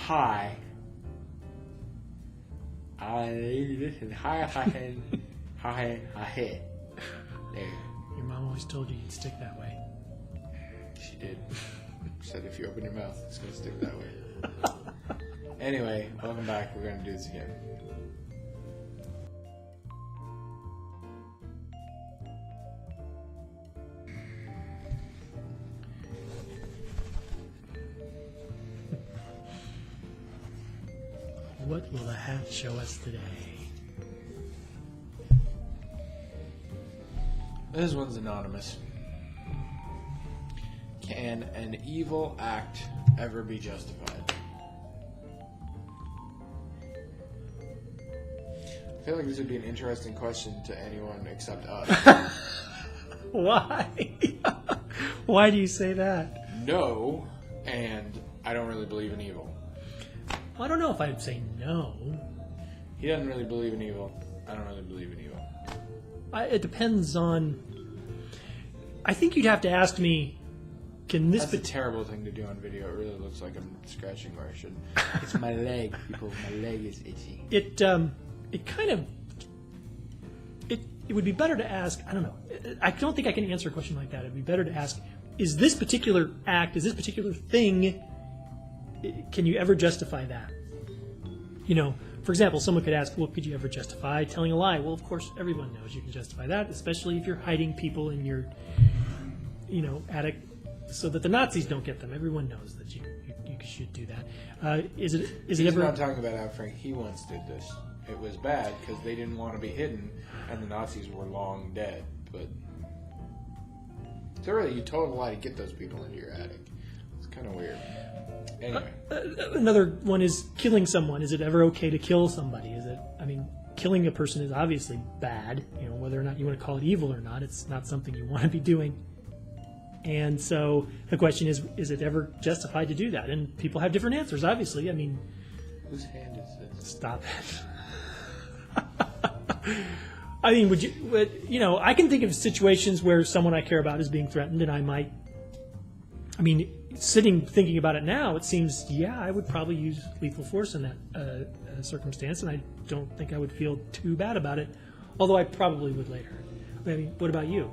Hi. Listen. Hi. There. Your mom always told you you'd stick that way. She did. She said if you open your mouth, it's going to stick that way. Anyway, welcome back. We're going to do this again. What will the hat show us today? This one's anonymous. Can an evil act ever be justified? I feel like this would be an interesting question to anyone except us. Why? Why do you say that? No, and I don't really believe in evil. Well, I don't know if I'd say no. He doesn't really believe in evil. I don't really believe in evil. It depends on... I think you'd have to ask me, can this... That's a terrible thing to do on video. It really looks like I'm scratching where I shouldn't. It's my leg, people. My leg is itchy. It kind of... It would be better to ask... I don't know. I don't think I can answer a question like that. It'd be better to ask, is this particular act, is this particular thing... Can you ever justify that? You know, for example, someone could ask, well, could you ever justify telling a lie? Well, of course, everyone knows you can justify that, especially if you're hiding people in your, attic so that the Nazis don't get them. Everyone knows that you should do that. Is it He's ever... not talking about how Frank he once did this. It was bad because they didn't want to be hidden, and the Nazis were long dead. But so really, you told a lie to get those people into your attic. It's kind of weird. Anyway. Another one is killing someone. Is it ever okay to kill somebody? Killing a person is obviously bad. Whether or not you want to call it evil or not, it's not something you want to be doing. And so the question is it ever justified to do that? And people have different answers, obviously. Whose hand is this? Stop it. I can think of situations where someone I care about is being threatened, and I might... thinking about it now, it seems, I would probably use lethal force in that circumstance, and I don't think I would feel too bad about it, although I probably would later. What about you?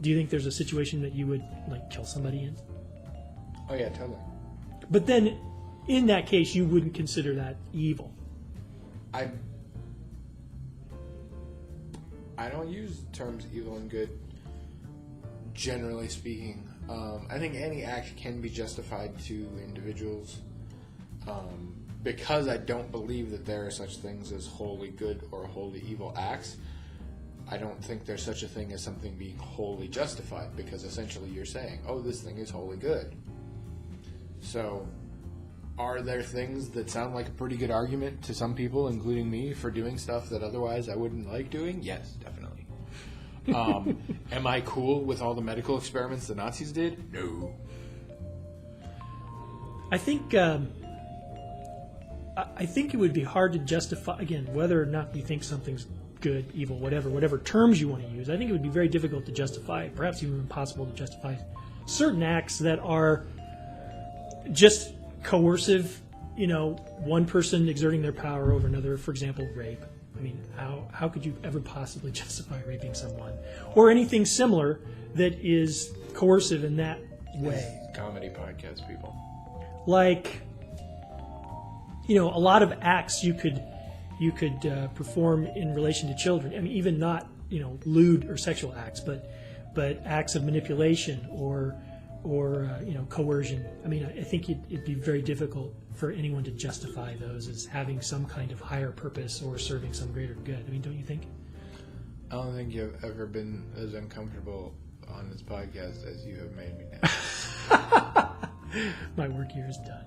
Do you think there's a situation that you would, kill somebody in? Oh, yeah, totally. But then, in that case, you wouldn't consider that evil. I don't use terms evil and good, generally speaking. I think any act can be justified to individuals because I don't believe that there are such things as wholly good or wholly evil acts. I don't think there's such a thing as something being wholly justified because essentially you're saying, oh, this thing is wholly good. So are there things that sound like a pretty good argument to some people, including me, for doing stuff that otherwise I wouldn't like doing? Yes, definitely. Am I cool with all the medical experiments the Nazis did? No. I think it would be hard to justify, again, whether or not you think something's good, evil, whatever terms you want to use. I think it would be very difficult to justify, perhaps even impossible to justify certain acts that are just coercive, one person exerting their power over another, for example, rape. How could you ever possibly justify raping someone? Or anything similar that is coercive in that way. Comedy podcast people. A lot of acts you could perform in relation to children. Even not, lewd or sexual acts, but acts of manipulation or coercion. I think it'd be very difficult for anyone to justify those as having some kind of higher purpose or serving some greater good. Don't you think? I don't think you've ever been as uncomfortable on this podcast as you have made me now. My work here is done.